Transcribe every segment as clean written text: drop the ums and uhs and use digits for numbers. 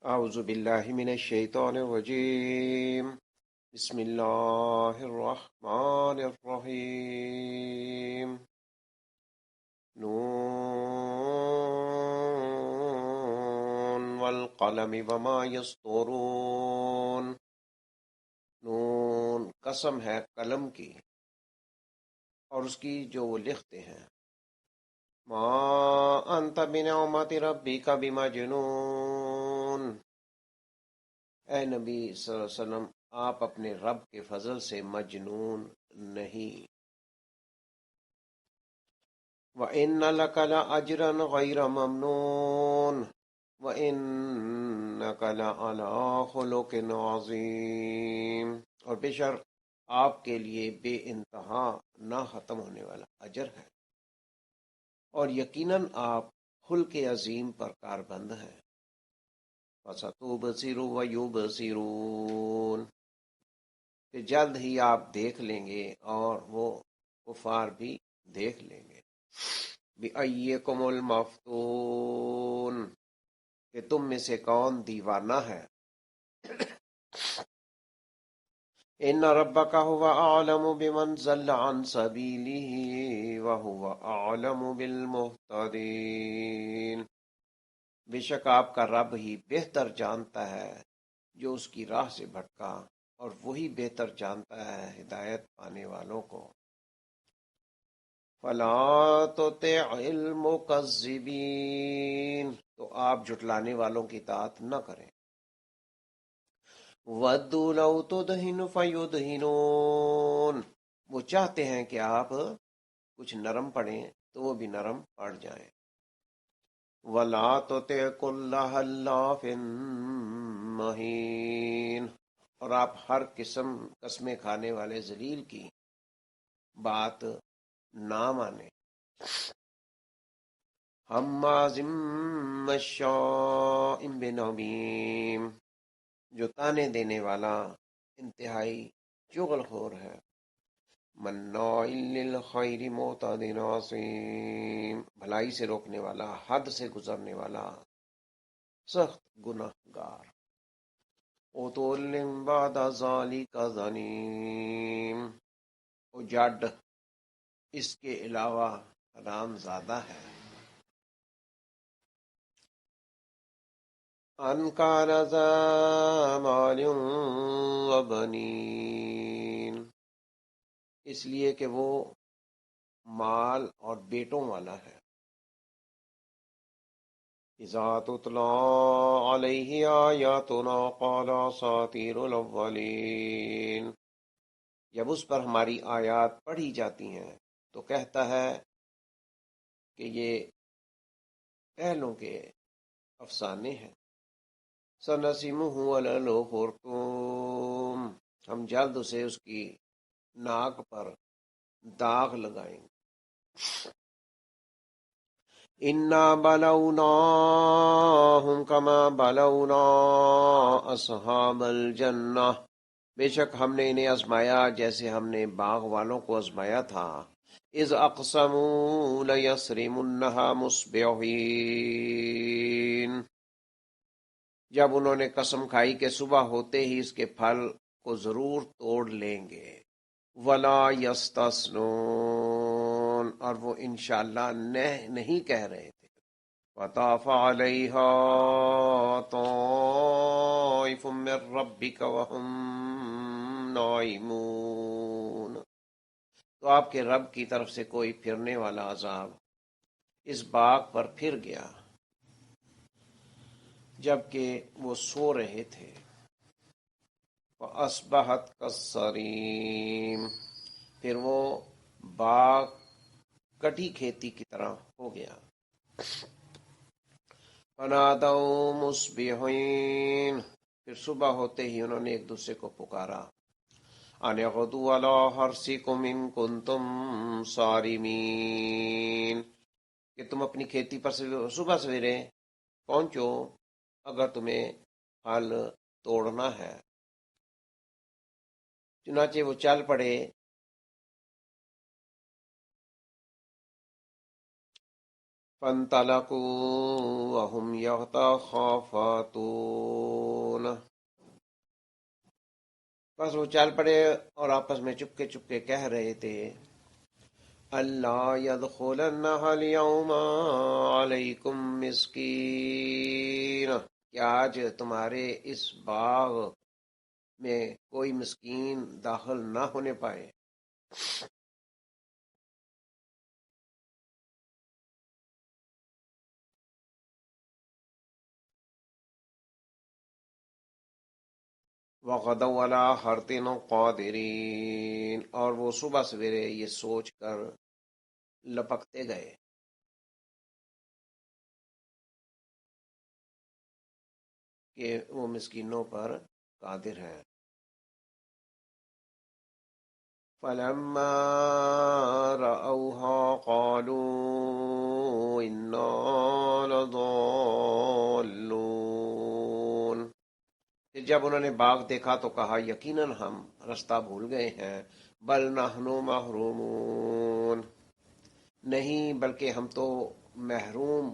اعوذ باللہ من الشیطان الرجیم بسم اللہ الرحمن الرحیم نون والقلم وما یسطرون نون قسم ہے قلم کی اور اس کی جو وہ لکھتے ہیں ما انت بنعمت ربک بمجنون اے نبی صلی اللہ علیہ وسلم آپ اپنے رب کے فضل سے مجنون نہیں وَإِنَّ لَكَ لَأَجْرًا غَيْرَ مَمْنُونٍ وَإِنَّكَ لَعَلَىٰ خُلُقٍ عَظِيمٍ اور بے شک آپ کے لیے بے انتہا نہ ختم ہونے والا اجر ہے اور یقیناً آپ خلق عظیم پر کاربند ہیں فَسَتُبْصِرُ وَيُبْصِرُونَ کہ جلد ہی آپ دیکھ لیں گے اور وہ کفار بھی دیکھ لیں گے بِأَيِّكُمُ الْمَفْتُونُ کہ تم میں سے کون دیوانہ ہے إِنَّ رَبَّكَ هُوَ أَعْلَمُ بِمَنْ ضَلَّ عَنْ سَبِيلِهِ وَهُوَ أَعْلَمُ بِالْمُهْتَدِينَ بے شک آپ کا رب ہی بہتر جانتا ہے جو اس کی راہ سے بھٹکا اور وہی بہتر جانتا ہے ہدایت پانے والوں کو فَلَا تُطِعِ الْمُكَذِّبِينَ تو آپ جھٹلانے والوں کی اطاعت نہ کریں وَدُّوا لَوْ تُدْهِنُ فَيُدْهِنُونَ وہ چاہتے ہیں کہ آپ کچھ نرم پڑیں تو وہ بھی نرم پڑ جائیں وَلَا تُطِعْ كُلَّ حَلَّافٍ مَّهِينٍ اور آپ ہر قسمیں کھانے والے ذلیل کی بات نہ مانیں ہمازٍ مَّشَّاءٍ بِنَمِيمٍ جو تانے دینے والا انتہائی چغل خور ہے مناع للخیر معتد عظیم بھلائی سے روکنے والا حد سے گزرنے والا سخت گناہ گار عتل بعد ذلک ظنیم اجاڈ اس کے علاوہ حرام زادہ ہے ان کان ذا مال وبنین اس لیے کہ وہ مال اور بیٹوں والا ہے اذا تتلی علیہ آیاتنا قال اساطیر الاولین جب اس پر ہماری آیات پڑھی جاتی ہیں تو کہتا ہے کہ یہ پہلوں کے افسانے ہیں سنسمہ علی الخرطوم ہم جلد اسے اس کی ناک پر داغ لگائیں گے انا بلوناہم کما بلونا اصحاب الجنہ بے شک ہم نے انہیں آزمایا جیسے ہم نے باغ والوں کو آزمایا تھا اذ اقسموا لیصرمنها مصبحین جب انہوں نے قسم کھائی کہ صبح ہوتے ہی اس کے پھل کو ضرور توڑ لیں گے ولا یستثنون اور وہ انشاءاللہ نہیں کہہ رہے تھے وطاف علیہا طائف من ربک وہم نائمون تو آپ کے رب کی طرف سے کوئی پھرنے والا عذاب اس باغ پر پھر گیا جبکہ وہ سو رہے تھے فَأَصْبَحَتْ كَالصَّرِيمِ پھر وہ باغ کٹی کھیتی کی طرح ہو گیا فَنَادَوْا مُصْبِحِينَ پھر صبح ہوتے ہی انہوں نے ایک دوسرے کو پکارا أَنِ اغْدُوا عَلَىٰ حَرْثِكُمْ إِن كُنتُمْ صَارِمِينَ کہ تم اپنی کھیتی پر صبح سویرے پہنچو اگر تمہیں پھل توڑنا ہے چنانچہ وہ چل پڑے فانطلقوا وهم يتخافتون، بس وہ چل پڑے اور آپس میں چپکے چپکے کہہ رہے تھے، اللہ يدخلنها اليوم علیکم مسکین، کہ آج تمہارے اس باغ میں کوئی مسکین داخل نہ ہونے پائے۔ وغدوا علی حرد قادرین، اور وہ صبح سویرے یہ سوچ کر لپکتے گئے کہ وہ مسکینوں پر قادر ہے۔ فلما رأوها قالوا انا لضالون، پھر جب انہوں نے باغ دیکھا تو کہا یقیناً ہم رستہ بھول گئے ہیں۔ بل نحن محرومون، نہیں بلکہ ہم تو محروم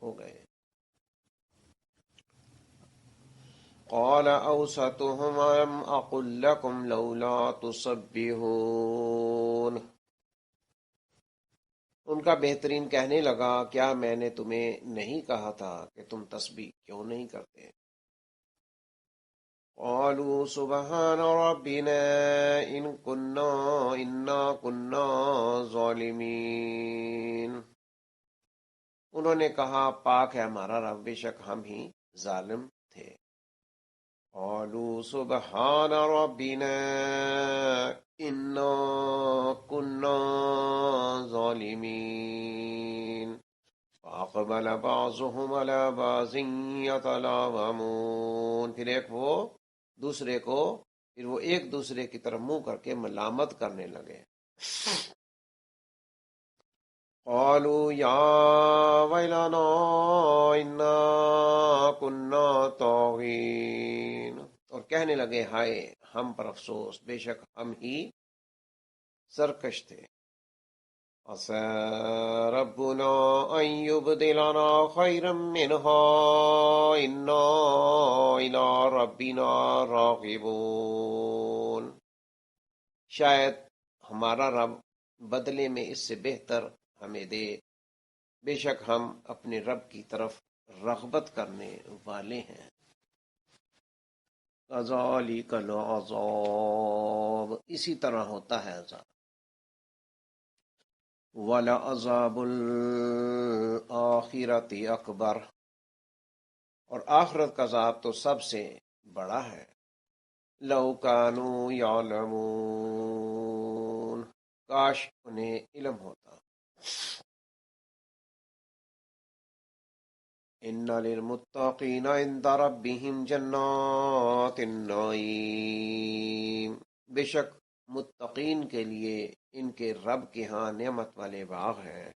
ہو گئے۔ قال اوسطهم الم اقل لكم لولا تسبحون، ان کا بہترین کہنے لگا کیا میں نے تمہیں نہیں کہا تھا کہ تم تسبیح کیوں نہیں کرتے؟ قالوا سبحان ربنا انا كنا ظالمین، انہوں نے کہا پاک ہے ہمارا رب، بے شک ہم ہی ظالم تھے۔ قالوا سبحان ربنا انا كنا ظالمین فاقبل بعضهم على بعض يتلاومون، پھر وہ ایک دوسرے کی طرف منہ کر کے ملامت کرنے لگے۔ قالوا یا ویلنا انا كنا طاغین، اور کہنے لگے ہائے ہم پر افسوس، بے شک ہم ہی سرکش تھے۔ عسى ربنا ان يبدلنا خيرا منها انا الى ربنا راغبون، شاید ہمارا رب بدلے میں اس سے بہتر ہمیں دے، بے شک ہم اپنے رب کی طرف رغبت کرنے والے ہیں۔ كذلك العذاب، اسی طرح ہوتا ہے عذاب۔ وَلَعَذَابُ الْآخِرَةِ أَكْبَرُ، اور آخرت کا عذاب تو سب سے بڑا ہے۔ لَوْ كَانُوا يَعْلَمُونَ، کاش انہیں علم ہوتا۔ إِنَّ لِلْمُتَّقِينَ عِندَ رَبِّهِمْ جَنَّاتِ النَّعِيمِ، بے شک متقین کے لیے ان کے رب کے ہاں نعمت والے باغ ہیں۔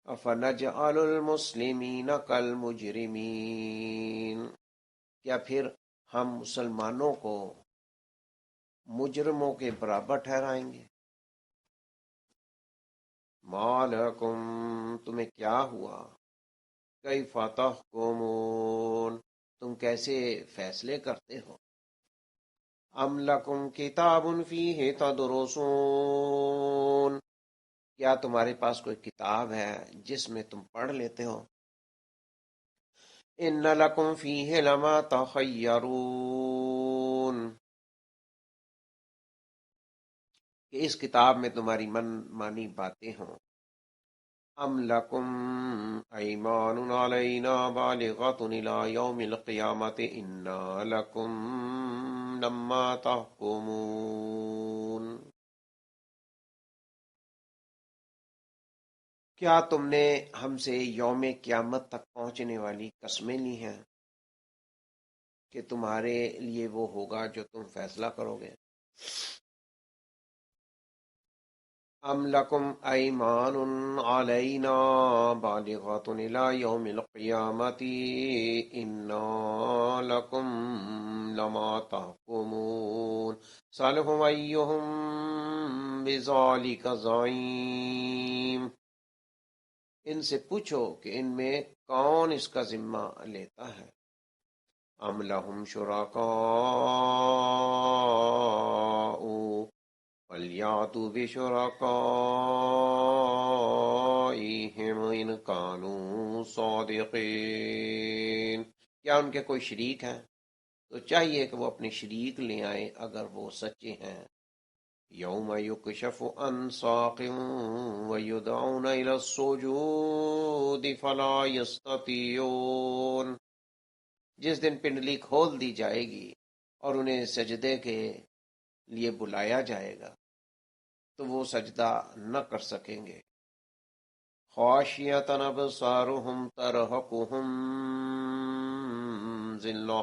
افنجعل المسلمین کالمجرمین، کیا پھر ہم مسلمانوں کو مجرموں کے برابر ٹھہرائیں گے؟ ما لکم، تمہیں کیا ہوا؟ کیف تحکمون، تم کیسے فیصلے کرتے ہو؟ ام لکم کتاب فیہ تدرسون، کیا تمہارے پاس کوئی کتاب ہے جس میں تم پڑھ لیتے ہو؟ ان لکم فیہ لما تخیرون، کہ اس کتاب میں تمہاری من مانی باتیں ہوں۔ ام لکم ایمان علینا بالغۃ الی یوم القیامۃ انا لکم لما تحکمون، کیا تم نے ہم سے یوم قیامت تک پہنچنے والی قسمیں لی ہیں کہ تمہارے لیے وہ ہوگا جو تم فیصلہ کرو گے؟ ام لکم ایمان علینا بالغۃ الی یوم القیامۃ انا لکم لما تحکمون سألہم ایہم بذالک زعیم، ان سے پوچھو کہ ان میں کون اس کا ذمہ لیتا ہے. ام لہم شرکاء فلیاتوا بشرکائہم ان کانوا صادقین. کیا ان کے کوئی شریک ہیں؟ تو چاہیے کہ وہ اپنے شریک لے آئیں اگر وہ سچے ہیں. یوم یکشف عن ساق ویدعون الی السجود فلا یستطیعون. جس دن پنڈلی کھول دی جائے گی اور انہیں سجدے کے لیے بلایا جائے گا تو وہ سجدہ نہ کر سکیں گے. خاشعۃ ابصارهم ترہقهم ذلہ.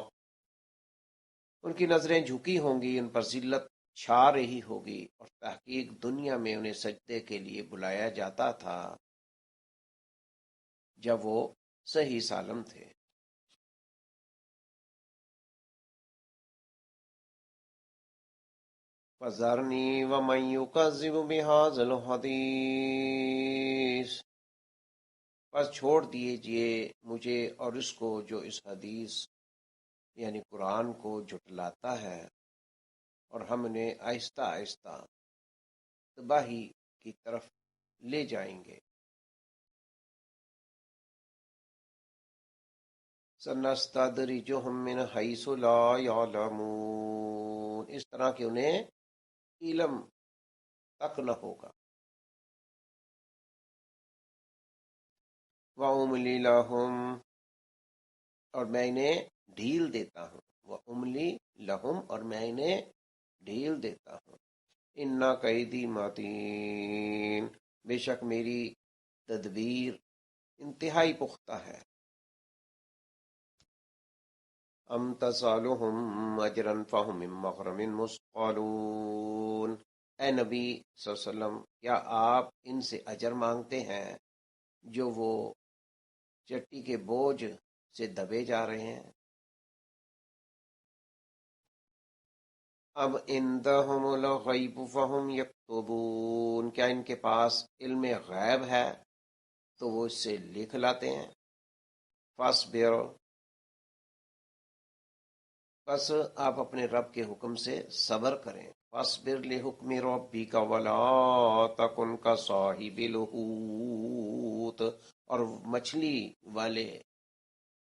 ان کی نظریں جھکی ہوں گی، ان پر ذلت چھا رہی ہوگی، اور تحقیق دنیا میں انہیں سجدے کے لیے بلایا جاتا تھا جب وہ صحیح سالم تھے. فَذَرْنِي وَمَن يُكَذِّبُ بِهَذَا الْحَدِيثِ. بس چھوڑ دیجئے مجھے اور اس کو جو اس حدیث یعنی قرآن کو جھٹلاتا ہے، اور ہم انہیں آہستہ آہستہ تباہی کی طرف لے جائیں گے. سَنَسْتَدْرِجُهُم مِّنْ حَيْثُ لَا يَعْلَمُونَ. اس طرح کہ انہیں علم تک نہ ہوگا. وَأُمْلِي لَهُمْ. اور میں انہیں ڈھیل دیتا ہوں. وَأُمْلِي لَهُمْ. اور میں انہیں ڈھیل دیتا ہوں. اِنَّ کَیدِی مَتِین. بے شک میری تدبیر انتہائی پختہ ہے. ام تسألهم اجرا فهم من مغرم مثقلون. اے نبی صلی اللہ علیہ وسلم، کیا آپ ان سے اجر مانگتے ہیں جو وہ چٹی کے بوجھ سے دبے جا رہے ہیں؟ اب عندهم الغیب فهم یکتبون. کیا ان کے پاس علم غیب ہے تو وہ اس سے لکھ لاتے ہیں؟ فاصبر. بس آپ اپنے رب کے حکم سے صبر کریں. فاصبر لحکم ربک ولا تکن کصاحب الحوت. اور مچھلی والے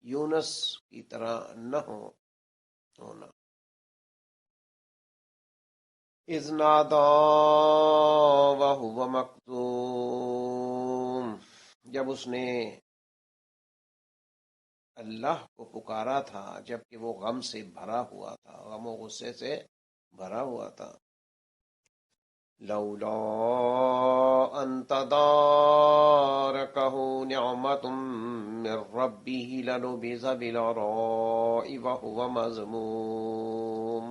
یونس کی طرح نہ ہونا. اذ نادا وهو مکظوم. جب اس نے اللہ کو پکارا تھا جبکہ وہ غم سے بھرا ہوا تھا، غم و غصے سے بھرا ہوا تھا. لولا ان تدارکہ نعمت من ربہ لنبذ بالعراء وہو مذموم.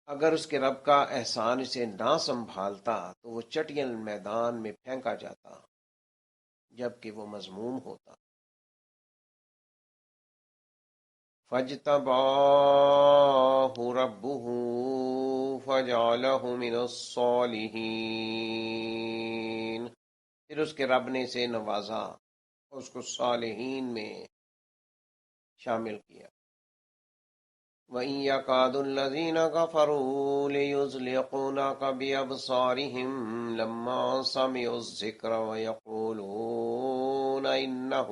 اگر اس کے رب کا احسان اسے نہ سنبھالتا تو وہ چٹیل میدان میں پھینکا جاتا جبکہ وہ مذموم ہوتا. فاجتباہ ربہ فجعلہ من الصالحین. پھر اس کے رب نے اسے نوازا اور اس کو صالحین میں شامل کیا. وَإِن يَكَادُ الَّذِينَ كَفَرُوا لِيُزْلِقُونَكَ بِأَبْصَارِهِمْ لَمَّا سَمِعُوا الذِّكْرَ وَيَقُولُونَ إِنَّهُ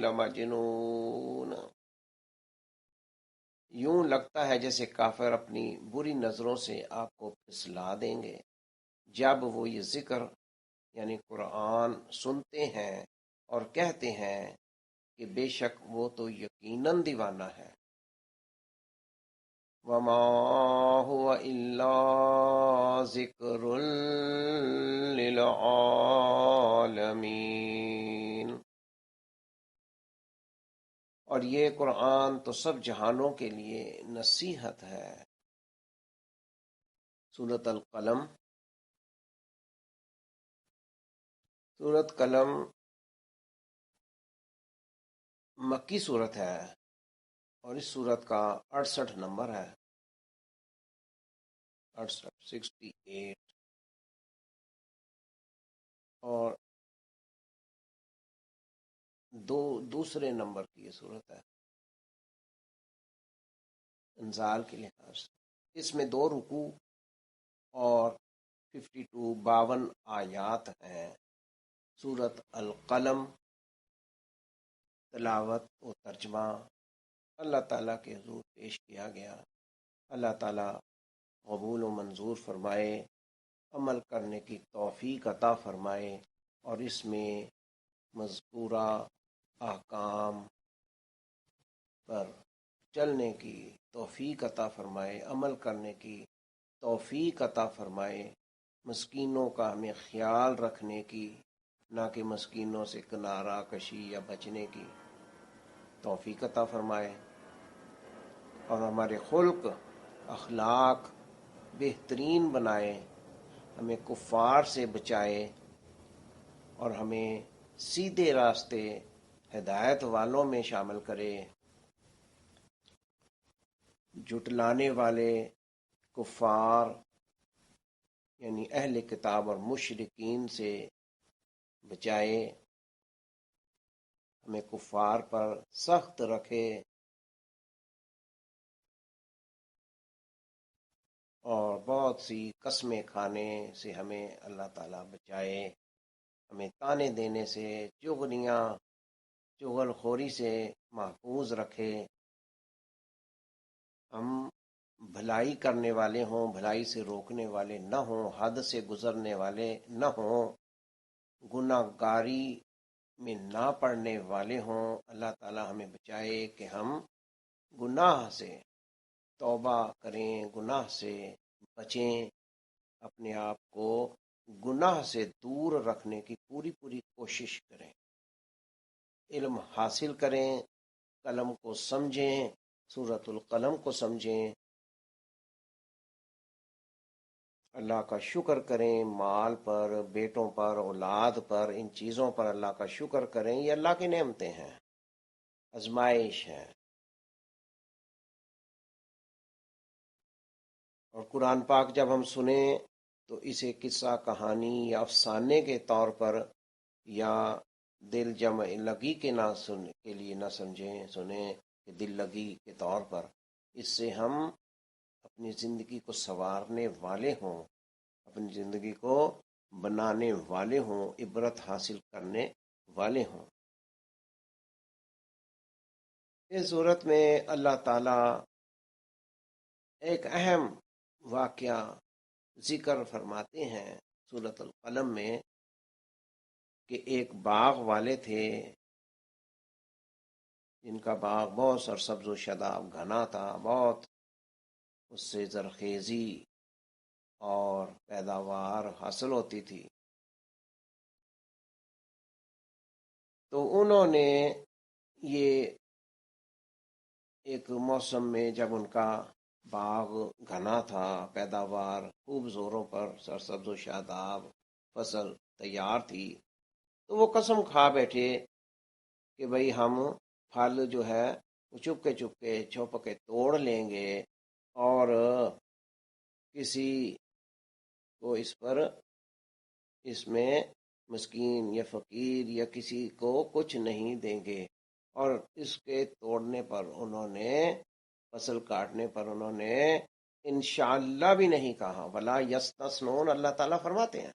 لَمَجْنُونٌ. یوں لگتا ہے جیسے کافر اپنی بری نظروں سے آپ کو پھسلا دیں گے جب وہ یہ ذکر یعنی قرآن سنتے ہیں اور کہتے ہیں کہ بے شک وہ تو یقیناً دیوانہ ہے. وَمَا هُوَ إِلَّا ذِکْرٌ لِّلْعَالَمِينَ. اور یہ قرآن تو سب جہانوں کے لیے نصیحت ہے. سورۃ القلم. سورۃ قلم مکی صورت ہے اور اس صورت کا 68 نمبر ہے. 68 اور دوسرے نمبر کی یہ صورت ہے انزال کے لحاظ سے۔ اس میں 2 رکوع اور 52 آیات ہیں۔ سورت القلم، تلاوت و ترجمہ اللہ تعالیٰ کے حضور پیش کیا گیا۔ اللہ تعالیٰ قبول و منظور فرمائے، عمل کرنے کی توفیق عطا فرمائے، اور اس میں مذکورہ احکام پر چلنے کی توفیق عطا فرمائے، عمل کرنے کی توفیق عطا فرمائے، مسکینوں کا ہمیں خیال رکھنے کی، نہ کہ مسکینوں سے کنارہ کشی یا بچنے کی توفیق عطا فرمائے، اور ہمارے خلق اخلاق بہترین بنائے، ہمیں کفار سے بچائے، اور ہمیں سیدھے راستے ہدایت والوں میں شامل کرے۔ جھٹلانے والے کفار یعنی اہل کتاب اور مشرکین سے بچائے، ہمیں کفار پر سخت رکھے، اور بہت سی قسمیں کھانے سے ہمیں اللہ تعالیٰ بچائے، ہمیں تانے دینے سے، چغل خوری سے محفوظ رکھے، ہم بھلائی کرنے والے ہوں، بھلائی سے روکنے والے نہ ہوں، حد سے گزرنے والے نہ ہوں، گناہ گاری میں نہ پڑنے والے ہوں۔ اللہ تعالیٰ ہمیں بچائے کہ ہم گناہ سے توبہ کریں، گناہ سے بچیں، اپنے آپ کو گناہ سے دور رکھنے کی پوری کوشش کریں، علم حاصل کریں، قلم کو سمجھیں، سورۃ القلم کو سمجھیں، اللہ کا شکر کریں، مال پر، بیٹوں پر، اولاد پر، ان چیزوں پر اللہ کا شکر کریں۔ یہ اللہ کی نعمتیں ہیں، آزمائش ہیں۔ اور قرآن پاک جب ہم سنیں تو اسے قصہ کہانی یا افسانے کے طور پر یا دل جمع لگی کے لیے نہ سنیں کہ دل لگی کے طور پر، اس سے ہم اپنی زندگی کو سنوارنے والے ہوں، اپنی زندگی کو بنانے والے ہوں، عبرت حاصل کرنے والے ہوں۔ اس صورت میں اللہ تعالی ایک اہم واقعہ ذکر فرماتے ہیں سورۃ القلم میں، کہ ایک باغ والے تھے جن کا باغ بہت سرسبز و شاداب گھنا تھا، بہت اس سے زرخیزی اور پیداوار حاصل ہوتی تھی۔ تو انہوں نے یہ ایک موسم میں جب ان کا باغ گھنا تھا، پیداوار خوب زوروں پر، سرسبز و شاداب فصل تیار تھی، تو وہ قسم کھا بیٹھے کہ بھئی ہم پھل جو ہے وہ چھپ کے توڑ لیں گے، اور کسی کو اس میں مسکین یا فقیر یا کسی کو کچھ نہیں دیں گے۔ اور اس کے توڑنے پر انہوں نے، فصل کاٹنے پر انہوں نے انشاءاللہ بھی نہیں کہا، ولا یستثنون، اللہ تعالیٰ فرماتے ہیں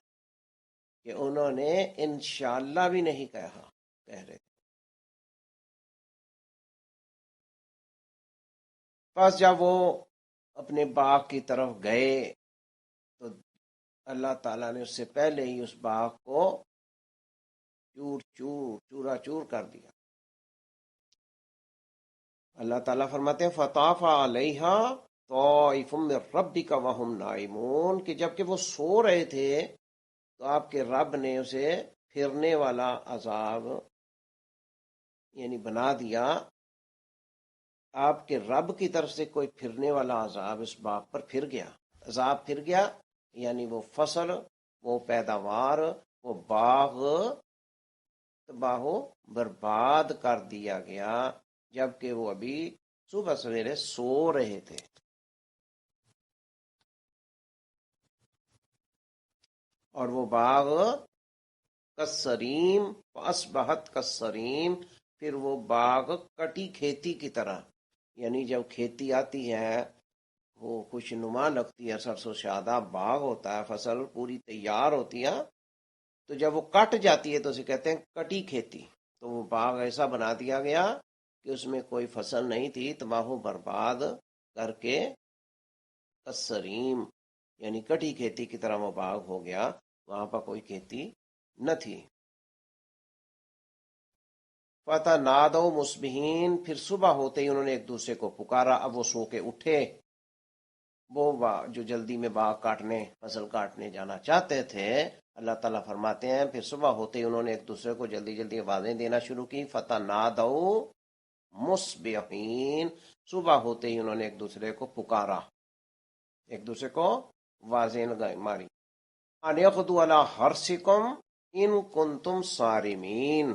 کہ انہوں نے انشاءاللہ بھی نہیں کہہ رہے تھے۔ بس جب وہ اپنے باغ کی طرف گئے تو اللہ تعالیٰ نے اس سے پہلے ہی اس باغ کو چورا چور کر دیا۔ اللہ تعالیٰ فرماتے ہیں فطاف علیہا طائف من ربک وہم نائمون، کہ جب کہ وہ سو رہے تھے تو آپ کے رب نے اسے پھرنے والا عذاب یعنی بنا دیا۔ آپ کے رب کی طرف سے کوئی پھرنے والا عذاب اس باغ پر پھر گیا، عذاب پھر گیا، یعنی وہ فصل، وہ پیداوار، وہ باغ تباہ و برباد کر دیا گیا، جبکہ وہ ابھی صبح سویرے سو رہے تھے۔ اور وہ باغ کسریم فاصبحت کسریم، پھر وہ باغ کٹی کھیتی کی طرح، یعنی جب کھیتی آتی ہے وہ خوش نما لگتی ہے، سرسوں شاداب باغ ہوتا ہے، فصل پوری تیار ہوتی ہے، تو جب وہ کٹ جاتی ہے تو اسے کہتے ہیں کٹی کھیتی۔ تو وہ باغ ایسا بنا دیا گیا کہ اس میں کوئی فصل نہیں تھی، تباہ و برباد کر کے کسریم یعنی کٹی کھیتی کی طرح وہ باغ ہو گیا، وہاں پر کوئی کھیتی نہ تھی۔ فتح نادو مصبحین، پھر صبح ہوتے ہی انہوں نے ایک دوسرے کو پکارا، اب وہ سو کے اٹھے، وہ جو جلدی میں باغ کاٹنے فصل کاٹنے جانا چاہتے تھے، اللہ تعالیٰ فرماتے ہیں پھر صبح ہوتے ہی انہوں نے ایک دوسرے کو جلدی جلدی آوازیں دینا شروع کی۔ فتح نادو مصبحین، صبح ہوتے ہی انہوں نے ایک دوسرے کو پکارا، ایک دوسرے کو واضح لگائی ماری، ان یغدوا علی حرثکم ان کنتم صارمین،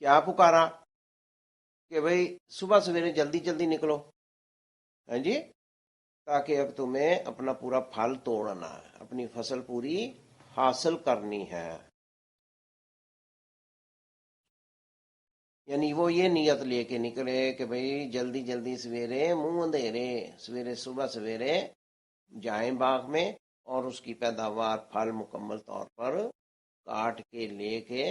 کیا پکارا کہ بھئی صبح سویرے جلدی جلدی نکلو، ہاں جی، تاکہ اب تمہیں اپنا پورا پھل توڑنا ہے، اپنی فصل پوری حاصل کرنی ہے۔ یعنی وہ یہ نیت لے کے نکلے کہ بھئی جلدی جلدی سویرے منہ اندھیرے سویرے صبح سویرے جائیں باغ میں، اور اس کی پیداوار پھل مکمل طور پر کاٹ کے لے کے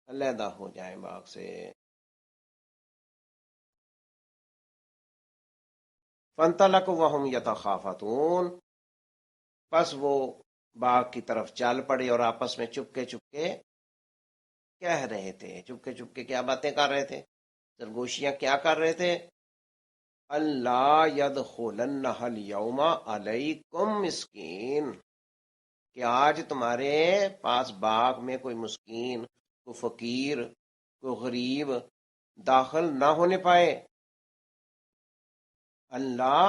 علیحدہ ہو جائیں باغ سے۔ فانطلقوا وهم يتخافتون، پس وہ باغ کی طرف چل پڑے اور آپس میں چپکے چپکے کہہ رہے تھے، چپکے چپکے کیا باتیں کر رہے تھے، سرگوشیاں کیا کر رہے تھے، اللہ یدخلنہ الیوم علیکم مسکین، کہ آج تمہارے پاس باغ میں کوئی مسکین، کوئی فقیر، کوئی غریب داخل نہ ہونے پائے۔ اللہ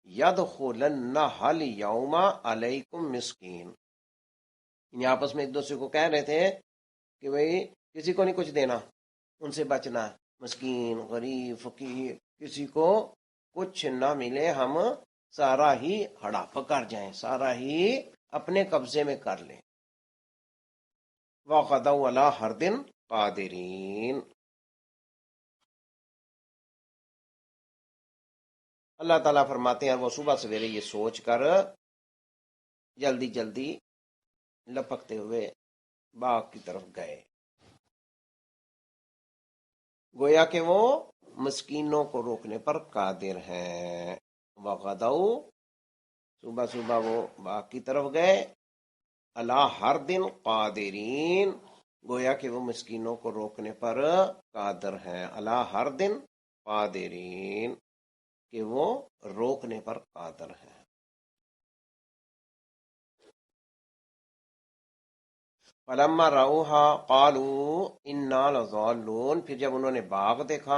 یدخلنہ الیوم علیکم مسکین، یعنی آپس میں ایک دوسرے کو کہہ رہے تھے کہ بھئی کسی کو نہیں کچھ دینا، ان سے بچنا، مسکین غریب فقیر کسی کو کچھ نہ ملے، ہم سارا ہی ہڑپ کر جائیں، سارا ہی اپنے قبضے میں کر لیں۔ وَغَدَوْا عَلَىٰ حَرْدٍ قَادِرِينَ، اللہ تعالیٰ فرماتے ہیں وہ صبح سویرے یہ سوچ کر جلدی جلدی لپکتے ہوئے باغ کی طرف گئے، گویا کہ وہ مسکینوں کو روکنے پر قادر ہیں۔ وغدوا، صبح صبح وہ باغ کی طرف گئے، علی حرد قادرین، گویا کہ وہ مسکینوں کو روکنے پر قادر ہیں، علی حرد قادرین، کہ وہ روکنے پر قادر ہیں۔ فلما رأوها قالوا انا لضالون، پھر جب انہوں نے باغ دیکھا،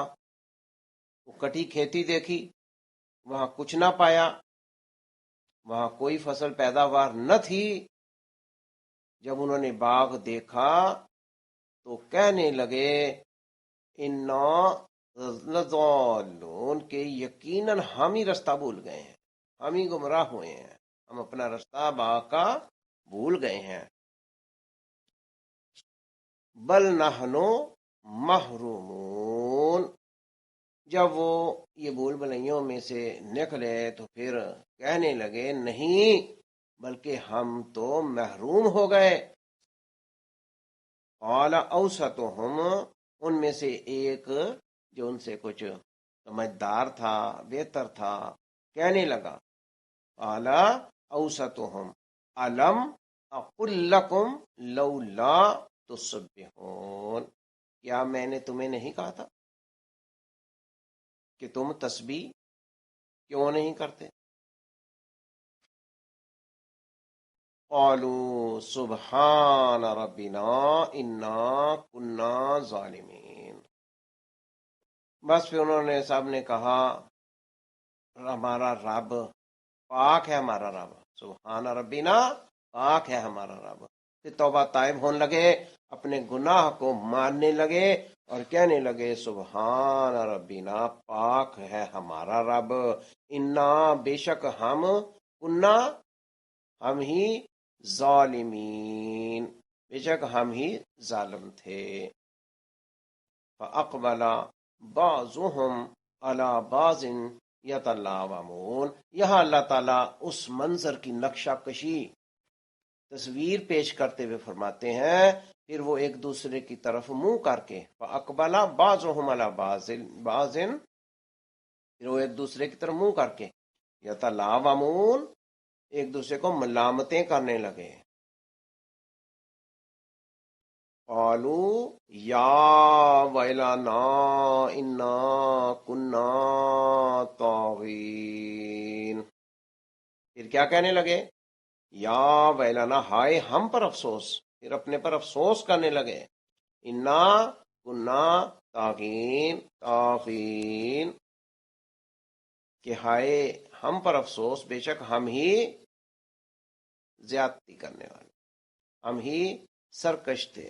وہ کٹی کھیتی دیکھی، وہاں کچھ نہ پایا، وہاں کوئی فصل پیداوار نہ تھی، جب انہوں نے باغ دیکھا تو کہنے لگے انا لضالون، کہ یقیناً ہم ہی رستہ بھول گئے ہیں، ہم ہی گمراہ ہوئے ہیں، ہم اپنا رستہ باغ کا بھول گئے ہیں۔ بل نحنو محرومون، جب وہ یہ بول بلائیوں میں سے نکلے تو پھر کہنے لگے نہیں بلکہ ہم تو محروم ہو گئے۔ قال اوسطہم، ان میں سے ایک جو ان سے کچھ سمجھدار تھا، بہتر تھا، کہنے لگا قال اوسطہم الم اقل لکم لولا تسبحون، کیا میں نے تمہیں نہیں کہا تھا کہ تم تسبیح کیوں نہیں کرتے؟ قالوا سبحان ربنا انا کنا ظالمین، بس پھر انہوں نے سب نے کہا ہمارا رب پاک ہے، ہمارا رب سبحان ربنا پاک ہے ہمارا رب، پھر توبہ طائب ہونے لگے، اپنے گناہ کو ماننے لگے اور کہنے لگے سبحان ربنا پاک ہے ہمارا رب، انا بے شک ہم، کنا ہم ہی، ظالمین، بے شک ہم ہی ظالم تھے. فَأَقْبَلَ بَعْضُهُمْ عَلَى بَعْضٍ یتلاومون. یہاں اللہ تعالیٰ اس منظر کی نقشہ کشی تصویر پیش کرتے ہوئے فرماتے ہیں پھر وہ ایک دوسرے کی طرف منہ کر کے فَأَقْبَلَ بَعْضُهُمْ عَلَى بَعْضٍ، پھر وہ ایک دوسرے کی طرف منہ کر کے یتلاومون، ایک دوسرے کو ملامتیں کرنے لگے. قالوا یا ویلنا انا کنا طاغین. پھر کیا کہنے لگے؟ یا ویلنا، ہائے ہم پر افسوس، پھر اپنے پر افسوس کرنے لگے. انا کنا طاغین، طاغین کہ ہائے ہم پر افسوس، بے شک ہم ہی زیادتی کرنے والے، ہم ہی سرکش تھے.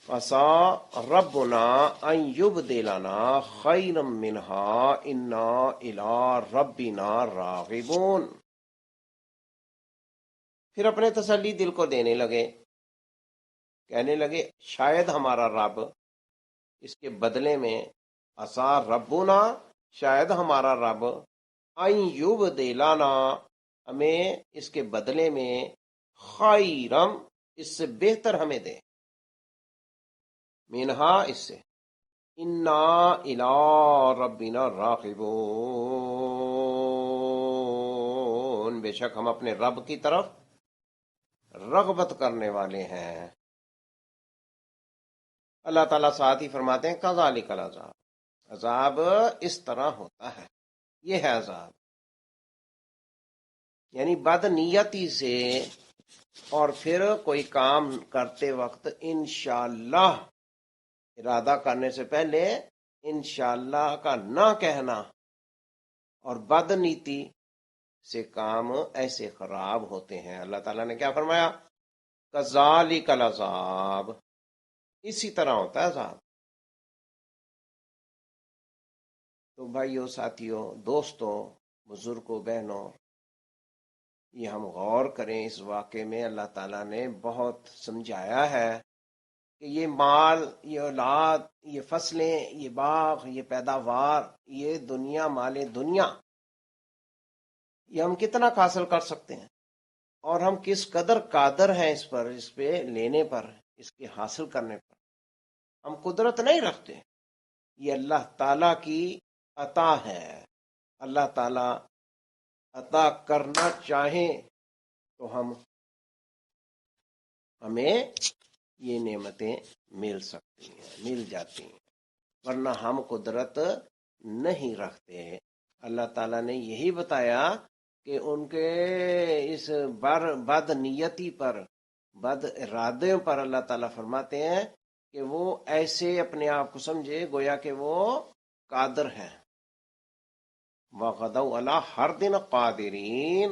عَسَىٰ رَبُّنَا أَن يُبْدِلَنَا خَيْرًا مِّنْهَا إِنَّا إِلَىٰ رَبِّنَا رَاغِبُونَ. پھر اپنے تسلی دل کو دینے لگے، کہنے لگے شاید ہمارا رب اس کے بدلے میں، عَسَىٰ رَبُّنَا، شاید ہمارا رب، أَن يُبْدِلَنَا، ہمیں اس کے بدلے میں، خیرم، اس سے بہتر ہمیں دے، منہا، اس سے، انا الی ربنا راغبون، بے شک ہم اپنے رب کی طرف رغبت کرنے والے ہیں. اللہ تعالیٰ ساتھ ہی فرماتے ہیں کذالک العذاب، عذاب اس طرح ہوتا ہے، یہ ہے عذاب، یعنی بد نیتی سے اور پھر کوئی کام کرتے وقت انشاءاللہ ارادہ کرنے سے پہلے انشاءاللہ کا نہ کہنا، اور بد نیتی سے کام ایسے خراب ہوتے ہیں. اللہ تعالیٰ نے کیا فرمایا؟ کذالک العذاب، اسی طرح ہوتا ہے عذاب. تو بھائیو، ساتھیو، دوستوں، بزرگوں، بہنوں، یہ ہم غور کریں اس واقعے میں. اللہ تعالیٰ نے بہت سمجھایا ہے کہ یہ مال، یہ اولاد، یہ فصلیں، یہ باغ، یہ پیداوار، یہ دنیا، مال دنیا، یہ ہم کتنا حاصل کر سکتے ہیں، اور ہم کس قدر قادر ہیں اس پر، اس پہ لینے پر، اس کے حاصل کرنے پر. ہم قدرت نہیں رکھتے، یہ اللہ تعالیٰ کی عطا ہے. اللہ تعالیٰ عطا کرنا چاہیں تو ہمیں یہ نعمتیں مل سکتی ہیں، مل جاتی ہیں، ورنہ ہم قدرت نہیں رکھتے. اللہ تعالیٰ نے یہی بتایا کہ ان کے اس بد نیتی پر، بد ارادے پر اللہ تعالیٰ فرماتے ہیں کہ وہ ایسے اپنے آپ کو سمجھے گویا کہ وہ قادر ہے. وَغَدَوْا عَلَىٰ حَرْدٍ قَادِرِينَ،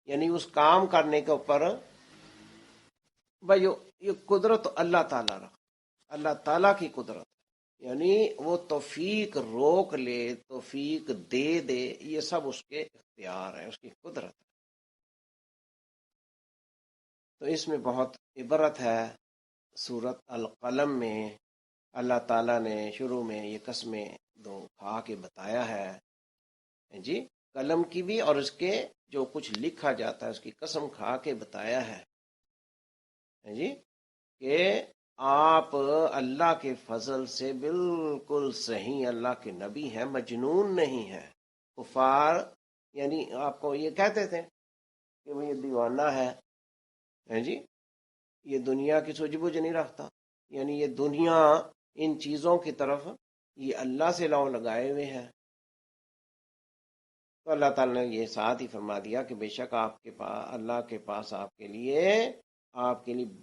یعنی اس کام کرنے کے اوپر، بھائی یہ قدرت اللہ تعالیٰ رکھ، اللہ تعالیٰ کی قدرت، یعنی وہ توفیق روک لے، توفیق دے دے، یہ سب اس کے اختیار ہے، اس کی قدرت ہے. تو اس میں بہت عبرت ہے. سورۃ القلم میں اللہ تعالیٰ نے شروع میں یہ قسمیں دو کھا کے بتایا ہے، جی، قلم کی بھی اور اس کے جو کچھ لکھا جاتا ہے اس کی قسم کھا کے بتایا ہے، جی، کہ آپ اللہ کے فضل سے بالکل صحیح اللہ کے نبی ہیں، مجنون نہیں ہیں. کفار یعنی آپ کو یہ کہتے تھے کہ وہ یہ دیوانہ ہے، جی، یہ دنیا کی سوجھ بوجھ نہیں رکھتا، یعنی یہ دنیا، ان چیزوں کی طرف یہ اللہ سے لو لگائے ہوئے ہیں. تو اللہ تعالیٰ نے یہ ساتھ ہی فرما دیا کہ بے شک آپ کے پاس، اللہ کے پاس آپ کے لیے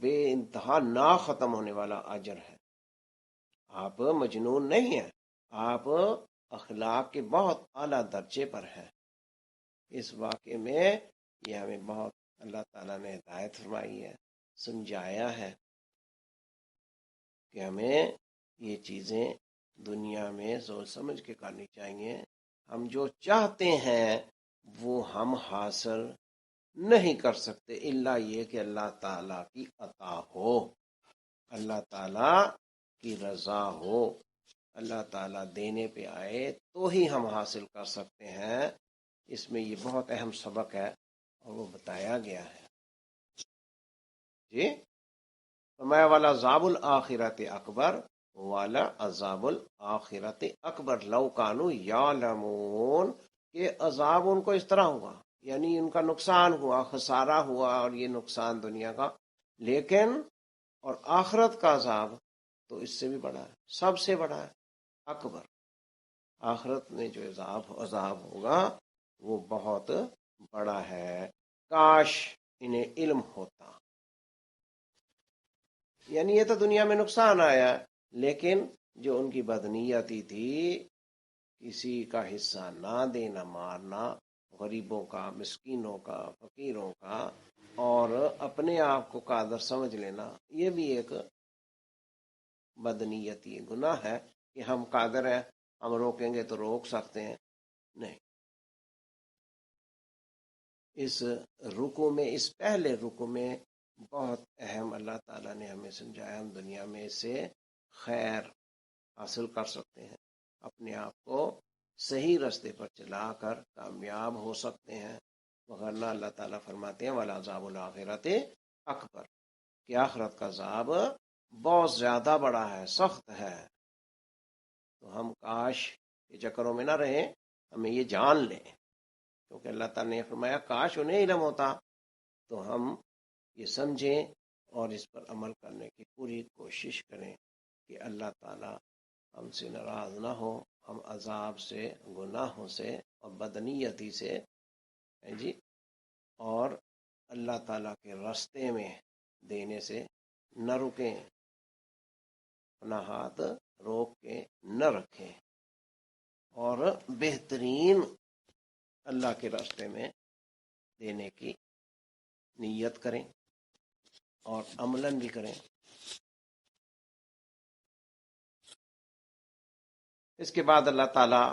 بے انتہا نہ ختم ہونے والا اجر ہے. آپ مجنون نہیں ہیں، آپ اخلاق کے بہت اعلیٰ درجے پر ہیں. اس واقعے میں یہ ہمیں بہت اللہ تعالیٰ نے ہدایت فرمائی ہے، سمجھایا ہے کہ ہمیں یہ چیزیں دنیا میں سوچ سمجھ کے کرنی چاہیے. ہم جو چاہتے ہیں وہ ہم حاصل نہیں کر سکتے الا یہ کہ اللہ تعالیٰ کی عطا ہو، اللہ تعالیٰ کی رضا ہو، اللہ تعالیٰ دینے پہ آئے تو ہی ہم حاصل کر سکتے ہیں۔ اس میں یہ بہت اہم سبق ہے اور وہ بتایا گیا ہے۔ جی فرمایا والا عذاب الآخرت اکبر، والا عذاب الآخرت اکبر لو کانوا یعلمون، کہ عذاب ان کو اس طرح ہوا، یعنی ان کا نقصان ہوا، خسارہ ہوا، اور یہ نقصان دنیا کا، لیکن اور آخرت کا عذاب تو اس سے بھی بڑا ہے، سب سے بڑا ہے، اکبر۔ آخرت میں جو عذاب ہوگا وہ بہت بڑا ہے، کاش انہیں علم ہوتا۔ یعنی یہ تو دنیا میں نقصان آیا، لیکن جو ان کی بدنیتی تھی، کسی کا حصہ نہ دینا، مارنا، غریبوں کا، مسکینوں کا، فقیروں کا، اور اپنے آپ کو قادر سمجھ لینا، یہ بھی ایک بدنیتی گناہ ہے کہ ہم قادر ہیں، ہم روکیں گے تو روک سکتے ہیں، نہیں۔ اس رکوع میں، اس پہلے رکوع میں بہت اہم اللہ تعالیٰ نے ہمیں سمجھایا، ہم دنیا میں سے خیر حاصل کر سکتے ہیں، اپنے آپ کو صحیح راستے پر چلا کر کامیاب ہو سکتے ہیں، وغیرہ اللہ تعالیٰ فرماتے ہیں وَلَا عَذَابُ الْآخِرَةِ اکبر، کہ آخرت کا عذاب بہت زیادہ بڑا ہے، سخت ہے۔ تو ہم کاش یہ چکروں میں نہ رہیں، ہمیں یہ جان لیں، کیونکہ اللہ تعالیٰ نے فرمایا کاش انہیں علم ہوتا، تو ہم یہ سمجھیں اور اس پر عمل کرنے کی پوری کوشش کریں کہ اللہ تعالیٰ ہم سے ناراض نہ ہو، ہم عذاب سے، گناہوں سے اور بدنیتی سے جی، اور اللہ تعالیٰ کے راستے میں دینے سے نہ رکیں، اپنا ہاتھ روک کے نہ رکھیں، اور بہترین اللہ کے راستے میں دینے کی نیت کریں اور عملاً بھی کریں۔ اس کے بعد اللہ تعالیٰ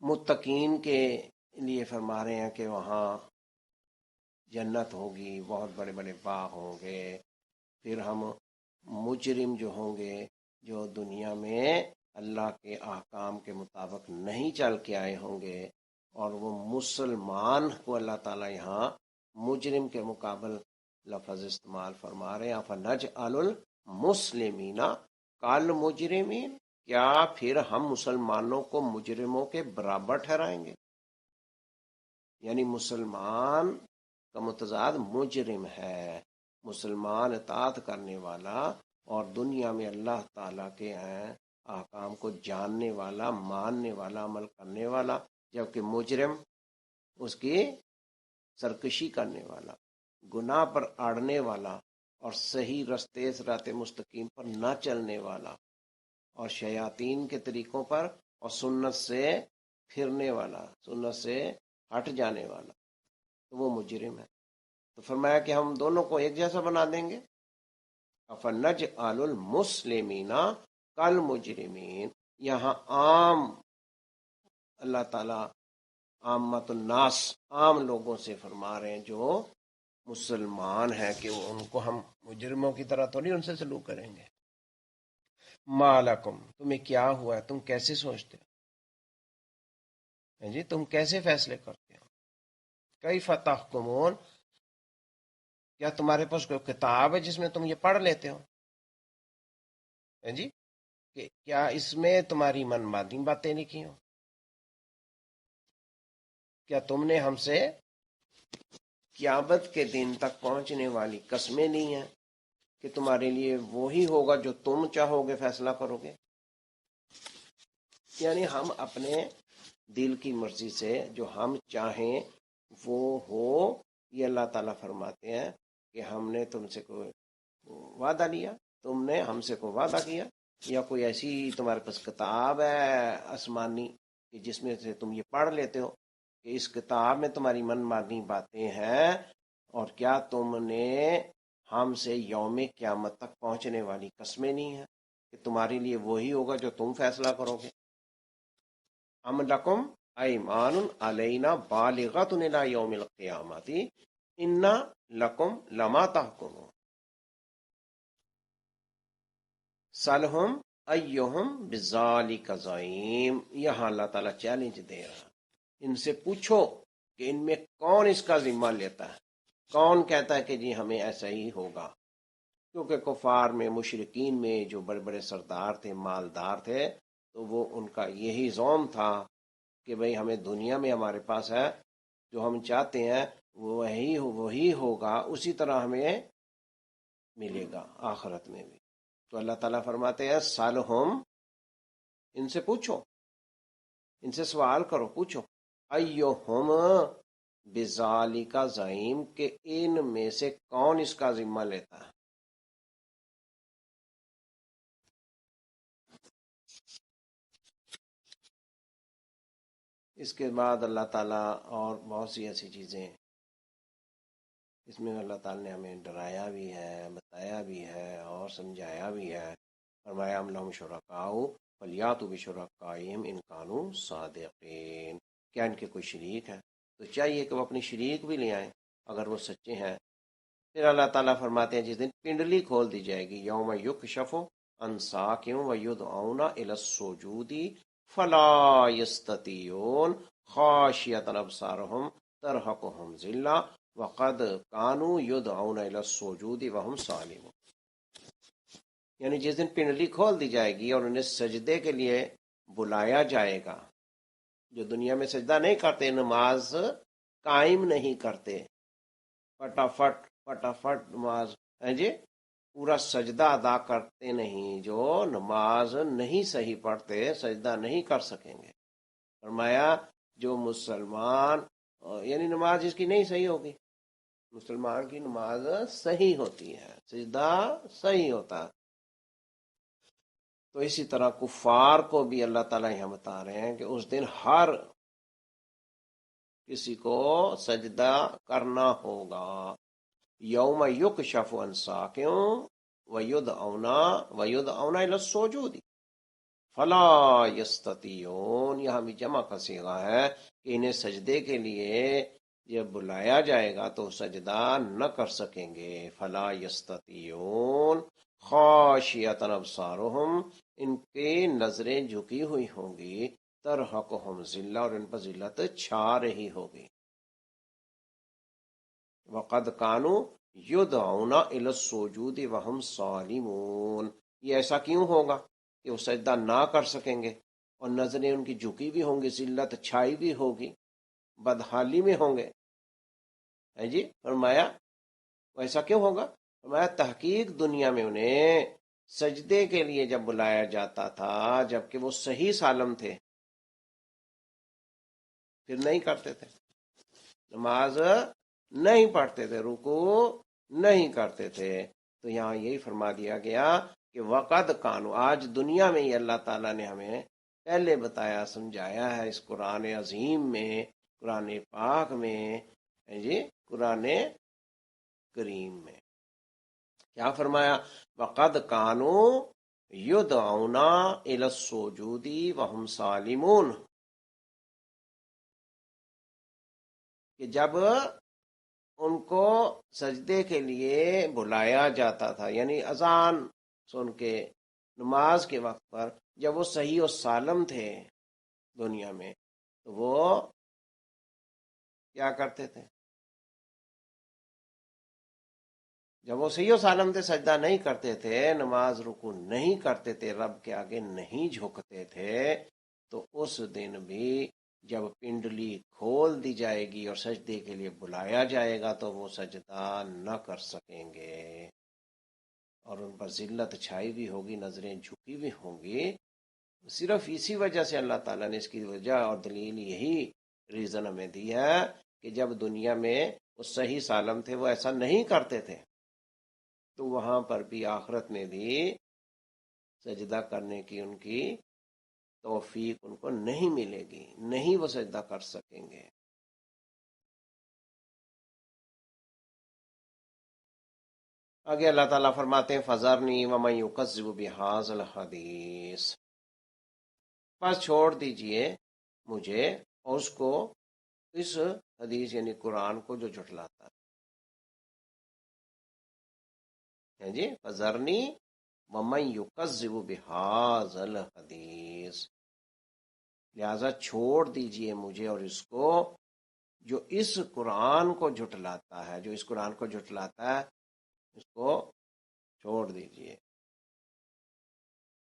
متقین کے لیے فرما رہے ہیں کہ وہاں جنت ہوگی، بہت بڑے بڑے باغ ہوں گے، پھر ہم مجرم جو ہوں گے، جو دنیا میں اللہ کے احکام کے مطابق نہیں چل کے آئے ہوں گے، اور وہ مسلمان کو اللہ تعالیٰ یہاں مجرم کے مقابل لفظ استعمال فرما رہے ہیں، فَنَجْعَلُ الْمُسْلِمِينَ كَالْمُجْرِمِينَ، کیا پھر ہم مسلمانوں کو مجرموں کے برابر ٹھہرائیں گے؟ یعنی مسلمان کا متضاد مجرم ہے، مسلمان اطاعت کرنے والا اور دنیا میں اللہ تعالیٰ کے ہیں احکام کو جاننے والا، ماننے والا، عمل کرنے والا، جبکہ مجرم اس کی سرکشی کرنے والا، گناہ پر اڑنے والا، اور صحیح رستے صراط مستقیم پر نہ چلنے والا، اور شیاطین کے طریقوں پر اور سنت سے پھرنے والا، سنت سے ہٹ جانے والا، تو وہ مجرم ہے۔ تو فرمایا کہ ہم دونوں کو ایک جیسا بنا دیں گے، فَنَجْعَلُ الْمُسْلِمِينَ كَالْمُجْرِمِينَ، یہاں عام اللہ تعالیٰ عامت الناس، عام لوگوں سے فرما رہے ہیں جو مسلمان ہیں، کہ ان کو ہم مجرموں کی طرح تو نہیں ان سے سلوک کریں گے۔ مَا لَكُمْ، تمہیں کیا ہوا ہے، تم کیسے سوچتے ہو جی، تم کیسے فیصلے کرتے ہو؟ کیف تحکمون، کیا تمہارے پاس کوئی کتاب ہے جس میں تم یہ پڑھ لیتے ہو جی، کہ کیا اس میں تمہاری من مانی باتیں لکھی ہوں؟ کیا تم نے ہم سے قیامت کے دن تک پہنچنے والی قسمیں لی ہیں کہ تمہارے لیے وہی ہوگا جو تم چاہو گے، فیصلہ کرو گے؟ یعنی ہم اپنے دل کی مرضی سے جو ہم چاہیں وہ ہو، یہ اللہ تعالیٰ فرماتے ہیں کہ ہم نے تم سے کوئی وعدہ لیا، تم نے ہم سے کوئی وعدہ کیا، یا کوئی ایسی تمہارے پاس کتاب ہے آسمانی کہ جس میں سے تم یہ پڑھ لیتے ہو کہ اس کتاب میں تمہاری من مانی باتیں ہیں، اور کیا تم نے ہم سے یوم قیامت تک پہنچنے والی قسمیں نہیں ہیں کہ تمہارے لیے وہی ہوگا جو تم فیصلہ کرو گے؟ ام لکم ایمان علینا بالغۃ الی یوم القیامۃ انا لکم لما تحکمون سلہم ایہم بذالک زعیم. یہاں اللہ تعالیٰ چیلنج دے رہا، ان سے پوچھو کہ ان میں کون اس کا ذمہ لیتا ہے، کون کہتا ہے کہ جی ہمیں ایسا ہی ہوگا. کیونکہ کفار میں، مشرکین میں جو بڑے بڑے سردار تھے، مالدار تھے، تو وہ ان کا یہی زوم تھا کہ بھئی ہمیں دنیا میں ہمارے پاس ہے، جو ہم چاہتے ہیں وہی ہوگا، اسی طرح ہمیں ملے گا آخرت میں بھی. تو اللہ تعالیٰ فرماتے ہیں سالہم، ان سے پوچھو، ان سے سوال کرو، پوچھو، ایہم بذالک زعیم، کہ ان میں سے کون اس کا ذمہ لیتا ہے. اس کے بعد اللہ تعالیٰ اور بہت سی ایسی چیزیں، اس میں اللہ تعالیٰ نے ہمیں ڈرایا بھی ہے، بتایا بھی ہے اور سمجھایا بھی ہے. فرمایا ام لہم شرکاء فلیاتوا بشرکائہم ان کانوا صادقین. کیا ان کے کوئی شریک ہے؟ تو چاہیے کہ وہ اپنی شریک بھی لے آئیں اگر وہ سچے ہیں. پھر اللہ تعالیٰ فرماتے ہیں جس دن پنڈلی کھول دی جائے گی، یوم یکشف عن ساق ویدعون الی السجود فلا یستطیعون خاشعۃ ابصارہم ترہقہم ذلہ وقد کانوا یدعون الی السجود وہم سالمون. یعنی جس دن پنڈلی کھول دی جائے گی اور انہیں سجدے کے لیے بلایا جائے گا، جو دنیا میں سجدہ نہیں کرتے، نماز قائم نہیں کرتے، فٹافٹ نماز ہے جی پورا سجدہ ادا کرتے نہیں، جو نماز نہیں صحیح پڑھتے، سجدہ نہیں کر سکیں گے. فرمایا جو مسلمان، یعنی نماز جس کی نہیں صحیح ہوگی، مسلمان کی نماز صحیح ہوتی ہے، سجدہ صحیح ہوتا ہے. تو اسی طرح کفار کو بھی اللہ تعالیٰ یہاں بتا رہے ہیں کہ اس دن ہر کسی کو سجدہ کرنا ہوگا. یوم یکشف عن ساق ویدعون الی السجود فلا یستطیعون. یہاں بھی جمع کا صیغہ ہے کہ انہیں سجدے کے لیے جب بلایا جائے گا تو سجدہ نہ کر سکیں گے. فلا یستطیعون خاشعۃ ابصارہم، ان کی نظریں جھکی ہوئی ہوں گی، ترہقہم ذلہ، اور ان پر ذلت چھا رہی ہوگی. وقد کانوا یدعون الی السجود وہم سالمون. یہ ایسا کیوں ہوگا کہ وہ سجدہ نہ کر سکیں گے اور نظریں ان کی جھکی بھی ہوں گی، ذلت چھائی بھی ہوگی، بدحالی میں ہوں گے. ہے جی فرمایا ایسا کیوں ہوگا؟ فرمایا تحقیق دنیا میں انہیں سجدے کے لیے جب بلایا جاتا تھا، جبکہ وہ صحیح سالم تھے، پھر نہیں کرتے تھے، نماز نہیں پڑھتے تھے، رکوع نہیں کرتے تھے. تو یہاں یہی فرما دیا گیا کہ وقد کانوا، آج دنیا میں ہی اللہ تعالیٰ نے ہمیں پہلے بتایا، سمجھایا ہے اس قرآن عظیم میں، قرآن پاک میں، جی قرآن کریم میں. کیا فرمایا؟ وقد کانوا یدعون الی السجود وہم سالمون، کہ جب ان کو سجدے کے لیے بلایا جاتا تھا، یعنی اذان سن کے نماز کے وقت پر، جب وہ صحیح و سالم تھے دنیا میں، تو وہ کیا کرتے تھے؟ جب وہ صحیح و سالم تھے، سجدہ نہیں کرتے تھے، نماز رکوع نہیں کرتے تھے، رب کے آگے نہیں جھکتے تھے، تو اس دن بھی جب پنڈلی کھول دی جائے گی اور سجدے کے لیے بلایا جائے گا تو وہ سجدہ نہ کر سکیں گے، اور ان پر ذلت چھائی بھی ہوگی، نظریں جھکی بھی ہوں گی. صرف اسی وجہ سے اللہ تعالیٰ نے اس کی وجہ اور دلیل یہی ریزن ہمیں دی ہے کہ جب دنیا میں وہ صحیح سالم تھے، وہ ایسا نہیں کرتے تھے، تو وہاں پر بھی آخرت میں بھی سجدہ کرنے کی ان کی توفیق ان کو نہیں ملے گی، نہیں وہ سجدہ کر سکیں گے. آگے اللہ تعالیٰ فرماتے ہیں فَذَرْنِي وَمَن يُكَذِّبُ بِهَٰذَا الْحَدِيثِ، بس چھوڑ دیجئے مجھے اور اس کو اس حدیث یعنی قرآن کو جو جھٹلاتا ہے جی فذرنی ومن یکذب بہذا الحدیث، لہذا چھوڑ دیجئے مجھے اور اس کو جو اس قرآن کو جھٹلاتا ہے، جو اس قرآن کو جھٹلاتا ہے اس کو چھوڑ دیجئے،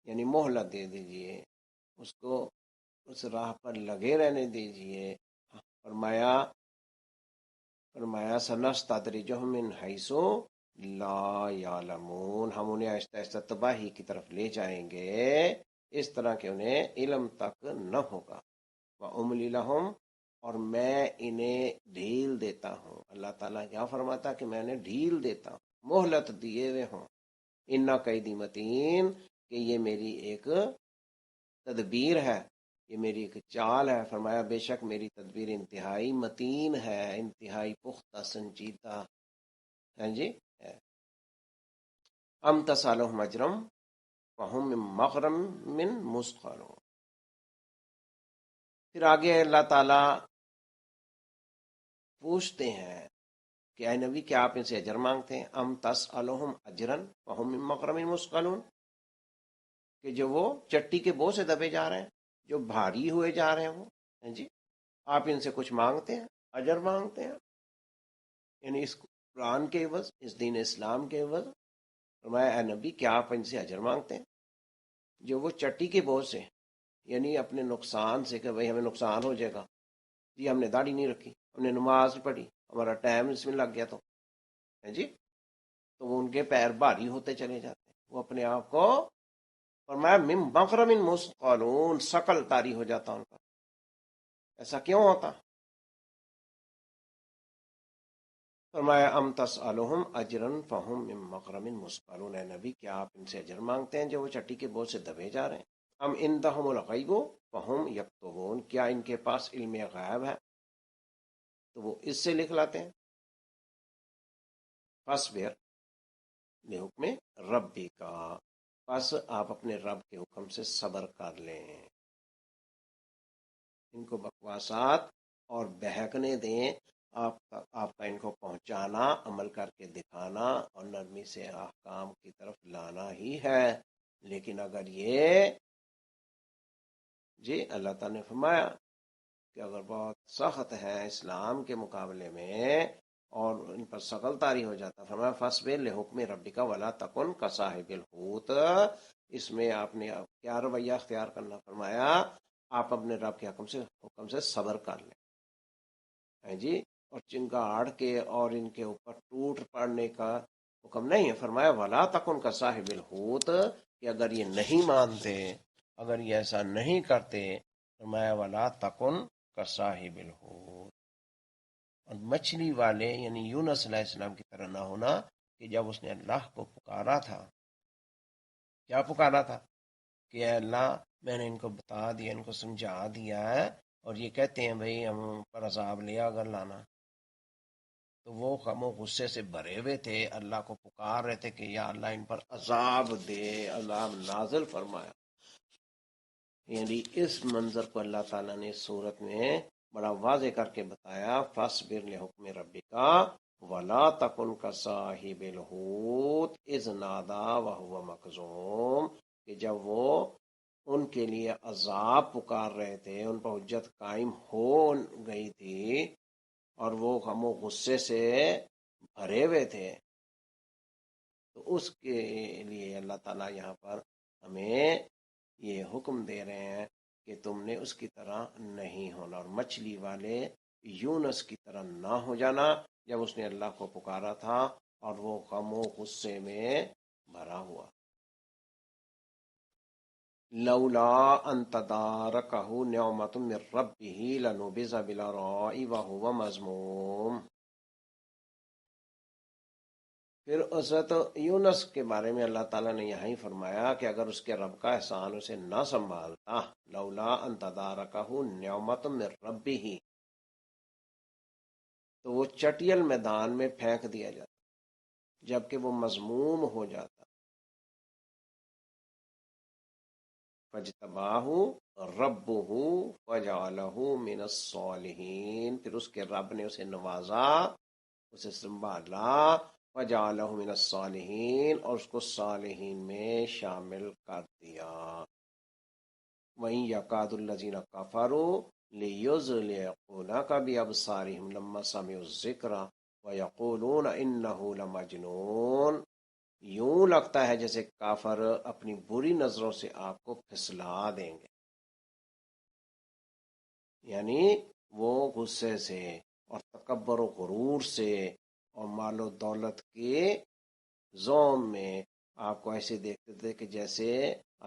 یعنی مہلت دے دیجئے، اس کو اس راہ پر لگے رہنے دیجئے۔ فرمایا سنستدرجہم من حیث لا یعلمون، ہم انہیں آہستہ آہستہ تباہی کی طرف لے جائیں گے اس طرح کہ انہیں علم تک نہ ہوگا۔ وَأُمْلِي لَهُمْ، اور میں انہیں ڈھیل دیتا ہوں۔ اللہ تعالیٰ کیا فرماتا کہ میں انہیں ڈھیل دیتا ہوں، مہلت دیے ہوئے ہوں۔ اِنَّ قَیدِی مَتِین، کہ یہ میری ایک تدبیر ہے، یہ میری ایک چال ہے۔ فرمایا بے شک میری تدبیر انتہائی متین ہے، انتہائی پختہ سنجیدہ ہے جی ہے۔ ام تسألہم اجرا فہم من مغرم من مثقلون، پھر آگے اللہ تعالیٰ پوچھتے ہیں کہ اے نبی کیا آپ ان سے اجر مانگتے ہیں؟ ام تسألہم اجرا فہم من مغرم مثقلون، کہ جو وہ چٹی کے بوجھ سے دبے جا رہے ہیں، جو بھاری ہوئے جا رہے ہیں وہ جی، آپ ان سے کچھ مانگتے ہیں، اجر مانگتے ہیں، یعنی اس قرآن کے عوض، اس دین اسلام کے عوض۔ فرمایا اے نبی کیا آپ ان سے اجر مانگتے ہیں جو وہ چٹی کے بوجھ سے، یعنی اپنے نقصان سے، کہ بھئی ہمیں نقصان ہو جائے گا، جی ہم نے داڑھی نہیں رکھی، ہم نے نماز نہیں پڑھی، ہمارا ٹائم اس میں لگ گیا تو جی، تو وہ ان کے پیر بھاری ہوتے چلے جاتے ہیں، وہ اپنے آپ کو فرمایا من مغرم مثقلون، ثقل طاری ہو جاتا ان کا۔ ایسا کیوں ہوتا؟ فرمایا ام تسألہم اجرا فہم من مغرم مثقلون، اے نبی کیا آپ ان سے اجر مانگتے ہیں جو وہ چٹی کے بوجھ سے دبے جا رہے ہیں؟ ام عندہم الغیب فہم یکتبون، کیا ان کے پاس علم غیب ہے تو وہ اس سے لکھ لاتے ہیں؟ فاصبر لحکم ربی کا، پس آپ اپنے رب کے حکم سے صبر کر لیں، ان کو بکواسات اور بہکنے دیں، آپ کا ان کو پہنچانا، عمل کر کے دکھانا اور نرمی سے احکام کی طرف لانا ہی ہے۔ لیکن اگر یہ جی اللہ تعالیٰ نے فرمایا کہ اگر بہت سخت ہے اسلام کے مقابلے میں اور ان پر ثقل طاری ہو جاتا، فرمایا فاصبر لحکم ربک ولا تکن کصاحب الحوت، اس میں آپ نے کیا رویہ اختیار کرنا؟ فرمایا آپ اپنے رب کے حکم سے صبر کر لیں جی، اور چنگاڑ کے اور ان کے اوپر ٹوٹ پڑنے کا حکم نہیں ہے۔ فرمایا ولا تکن کصاحب الحوت، کہ اگر یہ نہیں مانتے، اگر یہ ایسا نہیں کرتے، فرمایا ولا تکن کصاحب الحوت، اور مچھلی والے یعنی یونس علیہ السلام کی طرح نہ ہونا، کہ جب اس نے اللہ کو پکارا تھا، کیا پکارا تھا کہ اے اللہ میں نے ان کو بتا دیا، ان کو سمجھا دیا ہے، اور یہ کہتے ہیں بھئی ہم پر عذاب لیا اگر لانا، تو وہ غم و غصے سے بھرے ہوئے تھے، اللہ کو پکار رہے تھے کہ یا اللہ ان پر عذاب دے، عذاب نازل فرمایا۔ یعنی اس منظر کو اللہ تعالیٰ نے اس صورت میں بڑا واضح کر کے بتایا، فاصبر لحکم ربک ولا تکن کصاحب الحوت اذ نادی وہو مکظوم، کہ جب وہ ان کے لیے عذاب پکار رہے تھے، ان پر حجت قائم ہو گئی تھی اور وہ غم و غصے سے بھرے ہوئے تھے، تو اس کے لیے اللہ تعالیٰ یہاں پر ہمیں یہ حکم دے رہے ہیں کہ تم نے اس کی طرح نہیں ہونا، اور مچھلی والے یونس کی طرح نہ ہو جانا جب اس نے اللہ کو پکارا تھا اور وہ غم و غصے میں بھرا ہوا۔ لولا ان تدارکہ نعمت من ربہ لنبذ بالعراء وہو مذموم، پھر حضرت یونس کے بارے میں اللہ تعالیٰ نے یہاں ہی فرمایا کہ اگر اس کے رب کا احسان اسے نہ سنبھالتا، لولا ان تدارکہ نعمت من ربہ، تو وہ چٹیل میدان میں پھینک دیا جاتا جبکہ وہ مذموم ہو جاتا۔ فاجتباہ ربہ فجعلہ من الصالحین، پھر اس کے رب نے اسے نوازا، اسے سنبھالا، فجعلہ من الصالحین، اور اس کو صالحین میں شامل کر دیا۔ وَإِن يَكَادُ الَّذِينَ كَفَرُوا لِيُزْلِقُونَكَ بِأَبْصَارِهِمْ لَمَّا سَمِعُوا الذِّكْرَ وَيَقُولُونَ إِنَّهُ لَمَجْنُونٌ، یوں لگتا ہے جیسے کافر اپنی بری نظروں سے آپ کو پھسلا دیں گے، یعنی وہ غصے سے اور تکبر و غرور سے اور مال و دولت کے زوم میں آپ کو ایسے دیکھتے تھے کہ جیسے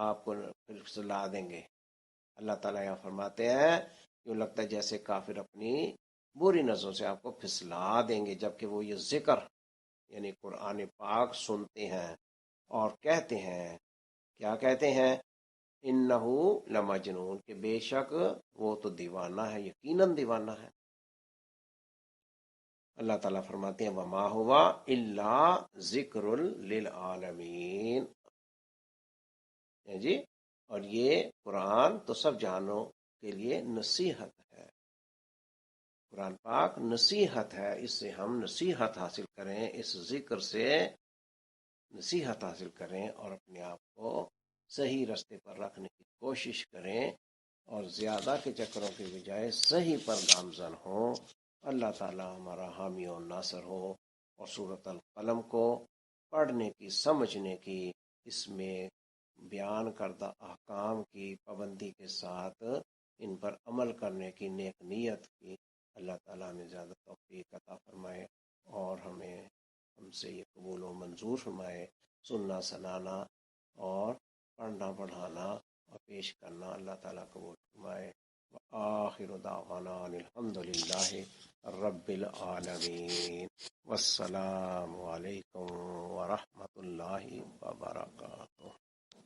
آپ کو پھسلا دیں گے۔ اللہ تعالیٰ یہاں فرماتے ہیں یوں لگتا ہے جیسے کافر اپنی بری نظروں سے آپ کو پھسلا دیں گے، جبکہ وہ یہ ذکر یعنی قرآن پاک سنتے ہیں اور کہتے ہیں، کیا کہتے ہیں؟ انہو لمجنون، کہ بے شک وہ تو دیوانہ ہے، یقیناً دیوانہ ہے۔ اللہ تعالیٰ فرماتے ہیں وما ہوا الا ذکر للعالمین، جی، اور یہ قرآن تو سب جہانوں کے لیے نصیحت ہے، قرآن پاک نصیحت ہے، اس سے ہم نصیحت حاصل کریں، اس ذکر سے نصیحت حاصل کریں اور اپنے آپ کو صحیح رستے پر رکھنے کی کوشش کریں اور زیادہ کے چکروں کے بجائے صحیح پر گامزن ہوں۔ اللہ تعالی ہمارا حامی و ناصر ہو، اور سورۃ القلم کو پڑھنے کی، سمجھنے کی، اس میں بیان کردہ احکام کی پابندی کے ساتھ ان پر عمل کرنے کی نیک نیت کی اللہ تعالیٰ ہمیں زیادہ توفیق عطا فرمائے اور ہم سے یہ قبول و منظور فرمائے۔ سننا سنانا اور پڑھنا پڑھانا اور پیش کرنا اللہ تعالیٰ قبول فرمائے۔ وآخر دعوانا ان الحمد للہ رب العالمین، والسلام علیکم ورحمۃ اللہ وبرکاتہ۔